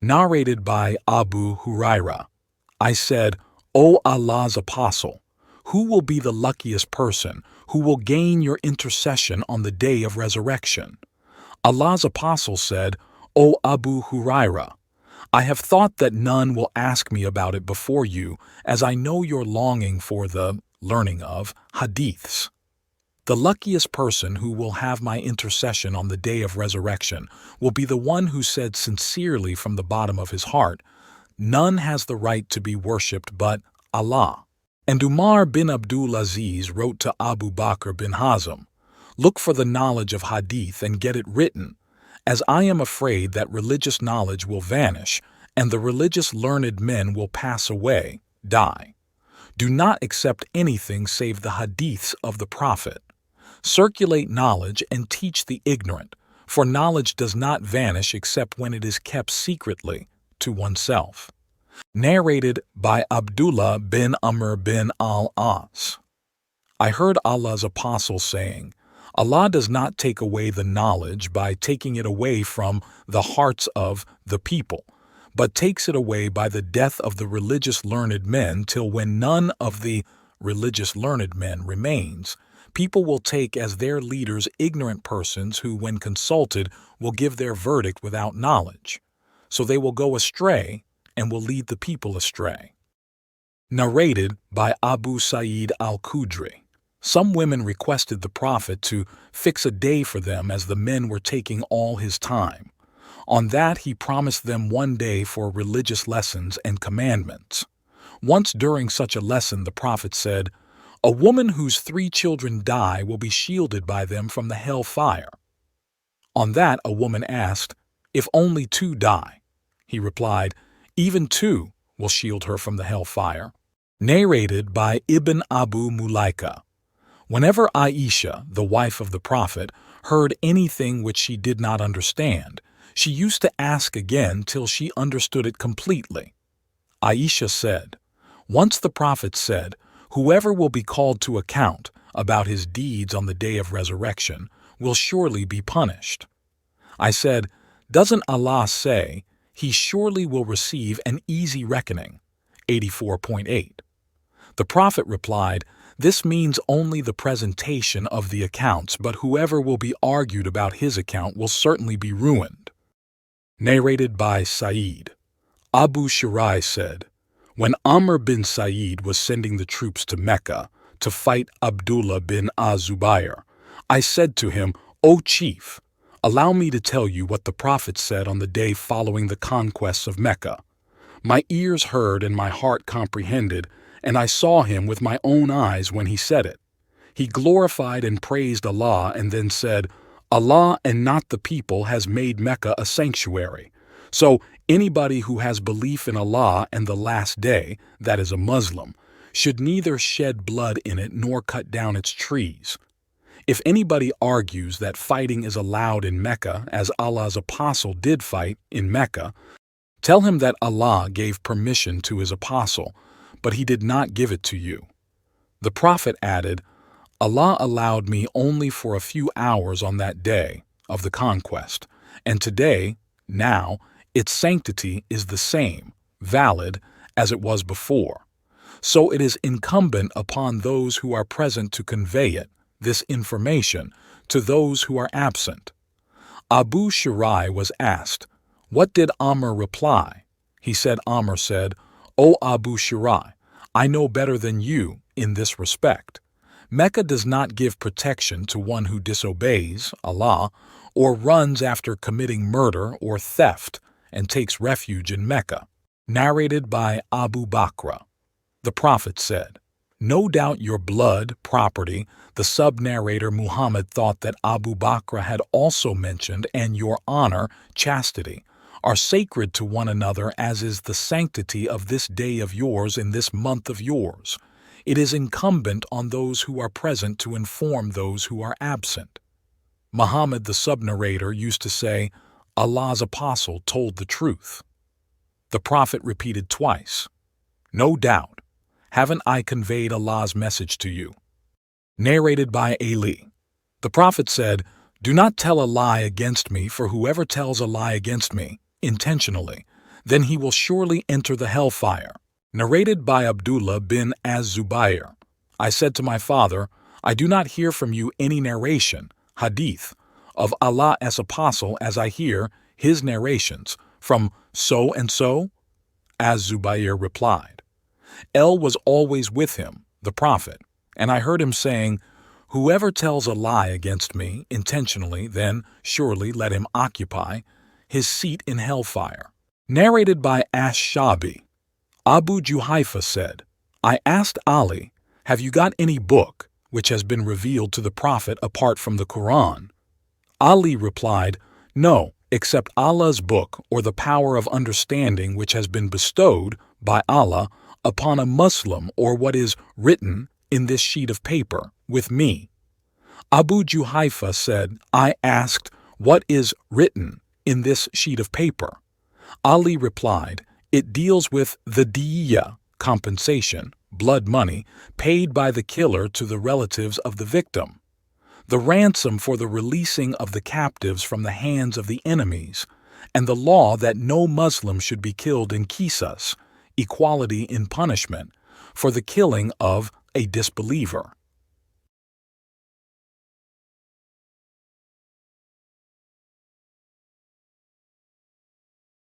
Narrated by Abu Huraira. I said, O Allah's Apostle, who will be the luckiest person who will gain your intercession on the day of resurrection? Allah's Apostle said, O Abu Huraira, I have thought that none will ask me about it before you, as I know your longing for the learning of Hadiths. The luckiest person who will have my intercession on the day of resurrection will be the one who said sincerely from the bottom of his heart, None has the right to be worshipped but Allah. And Umar bin Abdul Aziz wrote to Abu Bakr bin Hazm, Look for the knowledge of Hadith and get it written, as I am afraid that religious knowledge will vanish and the religious learned men will pass away, die. Do not accept anything save the Hadiths of the Prophet. Circulate knowledge and teach the ignorant, for knowledge does not vanish except when it is kept secretly to oneself. Narrated by Abdullah bin Amr bin al-As. I heard Allah's Apostle saying, Allah does not take away the knowledge by taking it away from the hearts of the people, but takes it away by the death of the religious learned men till when none of the religious learned men remains. People will take as their leaders ignorant persons who, when consulted, will give their verdict without knowledge. So they will go astray and will lead the people astray. Narrated by Abu Sa'id al-Khudri. Some women requested the Prophet to fix a day for them as the men were taking all his time. On that he promised them one day for religious lessons and commandments. Once during such a lesson the Prophet said, A woman whose 3 children die will be shielded by them from the hell fire. On that a woman asked, If only 2 die? He replied, Even 2 will shield her from the hell fire. Narrated by Ibn Abu Mulaika. Whenever Aisha, the wife of the Prophet, heard anything which she did not understand, she used to ask again till she understood it completely. Aisha said, Once the Prophet said, Whoever will be called to account about his deeds on the day of resurrection will surely be punished. I said, Doesn't Allah say, He surely will receive an easy reckoning? 84.8. The Prophet replied, This means only the presentation of the accounts, but whoever will be argued about his account will certainly be ruined. Narrated by Sa'id. Abu Shirai said, When Amr bin Sa'id was sending the troops to Mecca to fight Abdullah bin Az-Zubayr, I said to him, O chief, allow me to tell you what the Prophet said on the day following the conquests of Mecca. My ears heard and my heart comprehended, and I saw him with my own eyes when he said it. He glorified and praised Allah and then said, Allah and not the people has made Mecca a sanctuary. So anybody who has belief in Allah and the last day, that is a Muslim, should neither shed blood in it nor cut down its trees. If anybody argues that fighting is allowed in Mecca as Allah's Apostle did fight in Mecca, tell him that Allah gave permission to his Apostle, but he did not give it to you. The Prophet added, Allah allowed me only for a few hours on that day of the conquest, and today, now, its sanctity is the same, valid, as it was before. So it is incumbent upon those who are present to convey it, this information, to those who are absent. Abu Shirai was asked, What did Amr reply? He said, Amr said, O Abu Shirai, I know better than you in this respect. Mecca does not give protection to one who disobeys Allah or runs after committing murder or theft and takes refuge in Mecca. Narrated by Abu Bakr. The Prophet said, No doubt your blood, property, the sub-narrator Muhammad thought that Abu Bakr had also mentioned, and your honor, chastity, are sacred to one another as is the sanctity of this day of yours in this month of yours. It is incumbent on those who are present to inform those who are absent. Muhammad the sub-narrator used to say, Allah's Apostle told the truth. The Prophet repeated twice, No doubt, haven't I conveyed Allah's message to you? Narrated by Ali. The Prophet said, Do not tell a lie against me, for whoever tells a lie against me, intentionally, then he will surely enter the hellfire. Narrated by Abdullah bin Az-Zubayr. I said to my father, I do not hear from you any narration, Hadith, of Allah's apostle as I hear his narrations from so and so? Az-Zubayr replied, El was always with him, the Prophet, and I heard him saying, Whoever tells a lie against me intentionally, then surely let him occupy his seat in hellfire. Narrated by Ash-Shabi. Abu Juhayfa said, I asked Ali, have you got any book which has been revealed to the Prophet apart from the Quran? Ali replied, No, except Allah's book or the power of understanding which has been bestowed by Allah upon a Muslim or what is written in this sheet of paper with me. Abu Juhayfa said, I asked, what is written in this sheet of paper? Ali replied, it deals with the diya, compensation, blood money, paid by the killer to the relatives of the victim, the ransom for the releasing of the captives from the hands of the enemies, and the law that no Muslim should be killed in qisas, equality in punishment, for the killing of a disbeliever.